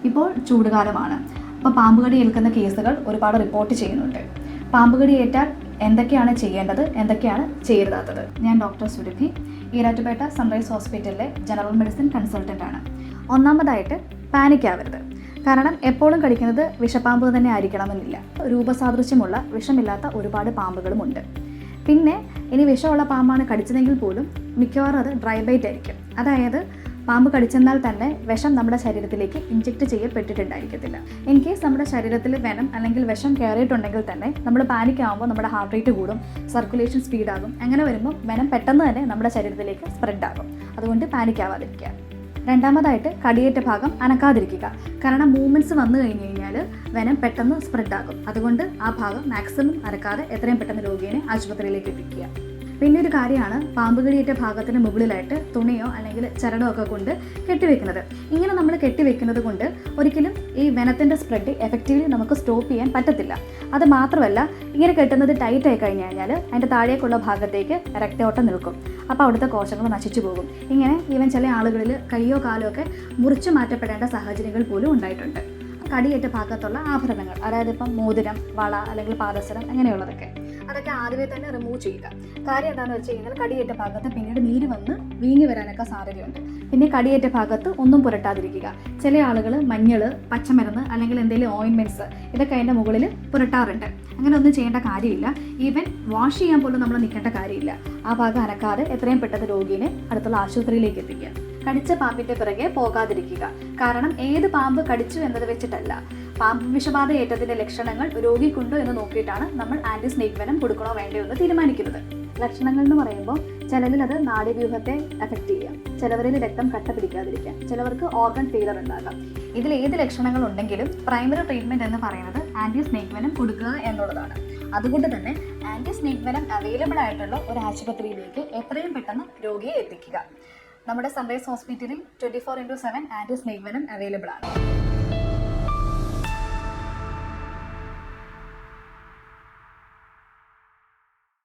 ഇപ്പോൾ ചൂടുകാലമാണ്. അപ്പോൾ പാമ്പ് കടി ഏൽക്കുന്ന കേസുകൾ ഒരുപാട് റിപ്പോർട്ട് ചെയ്യുന്നുണ്ട്. പാമ്പ് കടി ഏറ്റാൽ എന്തൊക്കെയാണ് ചെയ്യേണ്ടത്, എന്തൊക്കെയാണ് ചെയ്യരുതാത്തത്? ഞാൻ ഡോക്ടർ സുരഭി, ഈരാറ്റുപേട്ട സൺറൈസ് ഹോസ്പിറ്റലിലെ ജനറൽ മെഡിസിൻ കൺസൾട്ടൻ്റ് ആണ്. ഒന്നാമതായിട്ട് പാനിക് ആവരുത്. കാരണം എപ്പോഴും കടിക്കുന്നത് വിഷപ്പാമ്പ് തന്നെ ആയിരിക്കണമെന്നില്ല. രൂപസാദൃശ്യമുള്ള വിഷമില്ലാത്ത ഒരുപാട് പാമ്പുകളുമുണ്ട്. പിന്നെ ഇനി വിഷമുള്ള പാമ്പാണ് കടിച്ചതെങ്കിൽ പോലും മിക്കവാറും അത് ഡ്രൈ ബൈറ്റ് ആയിരിക്കും. അതായത് പാമ്പ് കടിച്ചെന്നാൽ തന്നെ വിഷം നമ്മുടെ ശരീരത്തിലേക്ക് ഇഞ്ചെക്റ്റ് ചെയ്യപ്പെട്ടിട്ടുണ്ടായിരിക്കത്തില്ല. ഇൻ കേസ് നമ്മുടെ ശരീരത്തിൽ വെനം അല്ലെങ്കിൽ വിഷം കയറിയിട്ടുണ്ടെങ്കിൽ തന്നെ നമ്മൾ പാനിക് ആകുമ്പോൾ നമ്മുടെ ഹാർട്ട് റേറ്റ് കൂടും, സർക്കുലേഷൻ സ്പീഡാകും. അങ്ങനെ വരുമ്പോൾ വെനം പെട്ടെന്ന് തന്നെ നമ്മുടെ ശരീരത്തിലേക്ക് സ്പ്രെഡ് ആകും. അതുകൊണ്ട് പാനിക് ആവാതിരിക്കുക. രണ്ടാമതായിട്ട് കടിയേറ്റ ഭാഗം അനക്കാതിരിക്കുക. കാരണം മൂവ്മെൻറ്റ്സ് വന്നു കഴിഞ്ഞ് കഴിഞ്ഞാൽ വെനം പെട്ടെന്ന് സ്പ്രെഡ് ആകും. അതുകൊണ്ട് ആ ഭാഗം മാക്സിമം അനക്കാതെ എത്രയും പെട്ടെന്ന് രോഗിയെ ആശുപത്രിയിലേക്ക് എത്തിക്കുക. പിന്നെ ഒരു കാര്യമാണ് പാമ്പ് കടിയേറ്റ ഭാഗത്തിന് മുകളിലായിട്ട് തുണിയോ അല്ലെങ്കിൽ ചരടോ ഒക്കെ കൊണ്ട് കെട്ടിവെക്കുന്നത്. ഇങ്ങനെ നമ്മൾ കെട്ടിവെക്കുന്നത് കൊണ്ട് ഒരിക്കലും ഈ വെനത്തിൻ്റെ സ്പ്രെഡ് എഫക്റ്റീവ്ലി നമുക്ക് സ്റ്റോപ്പ് ചെയ്യാൻ പറ്റത്തില്ല. അത് മാത്രമല്ല, ഇങ്ങനെ കെട്ടുന്നത് ടൈറ്റ് ആയി കഴിഞ്ഞ് കഴിഞ്ഞാൽ അതിൻ്റെ താഴേക്കുള്ള ഭാഗത്തേക്ക് രക്തയോട്ടം നിൽക്കും. അപ്പോൾ അവിടുത്തെ കോശങ്ങൾ നശിച്ചു പോകും. ഇങ്ങനെ ഈവൻ ചില ആളുകളിൽ കൈയോ കാലോ ഒക്കെ മുറിച്ചു മാറ്റപ്പെടേണ്ട സാഹചര്യങ്ങൾ പോലും ഉണ്ടായിട്ടുണ്ട്. കടിയേറ്റ ഭാഗത്തുള്ള ആഭരണങ്ങൾ, അതായത് ഇപ്പം മോതിരം, വള അല്ലെങ്കിൽ പാദസരം അങ്ങനെയുള്ളതൊക്കെ, അതൊക്കെ ആദ്യമേ തന്നെ റിമൂവ് ചെയ്യുക. കാര്യം എന്താണെന്ന് വെച്ച് കഴിഞ്ഞാൽ കടിയേറ്റ ഭാഗത്ത് പിന്നീട് നീര് വന്ന് വീങ്ങി വരാനൊക്കെ സാധ്യതയുണ്ട്. പിന്നെ കടിയേറ്റ ഭാഗത്ത് ഒന്നും പുരട്ടാതിരിക്കുക. ചില ആളുകൾ മഞ്ഞൾ, പച്ചമരുന്ന് അല്ലെങ്കിൽ എന്തെങ്കിലും ഓയിൻമെൻറ്റ്സ് ഇതൊക്കെ അതിൻ്റെ മുകളിൽ പുരട്ടാറുണ്ട്. അങ്ങനെ ഒന്നും ചെയ്യേണ്ട കാര്യമില്ല. ഈവൻ വാഷ് ചെയ്യാൻ പോലും നമ്മൾ നിൽക്കേണ്ട കാര്യമില്ല. ആ ഭാഗം അനക്കാതെ എത്രയും പെട്ടെന്ന് രോഗിയെ അടുത്തുള്ള ആശുപത്രിയിലേക്ക് എത്തിക്കുക. കടിച്ച പാമ്പിൻ്റെ പിറകെ പോകാതിരിക്കുക. കാരണം ഏത് പാമ്പ് കടിച്ചു എന്നത് വെച്ചിട്ടല്ല, പാമ്പ് വിഷബാധ ഏറ്റതിൻ്റെ ലക്ഷണങ്ങൾ രോഗിക്കുണ്ടോ എന്ന് നോക്കിയിട്ടാണ് നമ്മൾ ആൻറ്റി സ്നേക്ക് വെനം കൊടുക്കണോ വേണ്ടയോ എന്ന് തീരുമാനിക്കുന്നത്. ലക്ഷണങ്ങൾ എന്ന് പറയുമ്പോൾ ചിലരിൽ അത് നാഡീവ്യൂഹത്തെ എഫക്റ്റ് ചെയ്യാം, ചിലവരിൽ രക്തം കട്ട പിടിക്കാതിരിക്കാം, ചിലവർക്ക് ഓർഗൻ ഫെയിലർ ഉണ്ടാകാം. ഇതിൽ ഏത് ലക്ഷണങ്ങൾ ഉണ്ടെങ്കിലും പ്രൈമറി ട്രീറ്റ്മെൻറ്റ് എന്ന് പറയുന്നത് ആൻറ്റി സ്നേക്ക് വെനം കൊടുക്കുക എന്നുള്ളതാണ്. അതുകൊണ്ട് തന്നെ ആൻറ്റി സ്നേക്ക് വെനം അവൈലബിൾ ആയിട്ടുള്ള ഒരു ആശുപത്രിയിലേക്ക് എത്രയും പെട്ടെന്ന് രോഗിയെ എത്തിക്കുക. നമ്മുടെ സൺറൈസ് ഹോസ്പിറ്റലിൽ 24/7 ആൻറ്റി സ്നേക്ക് വെനം അവൈലബിൾ ആണ്.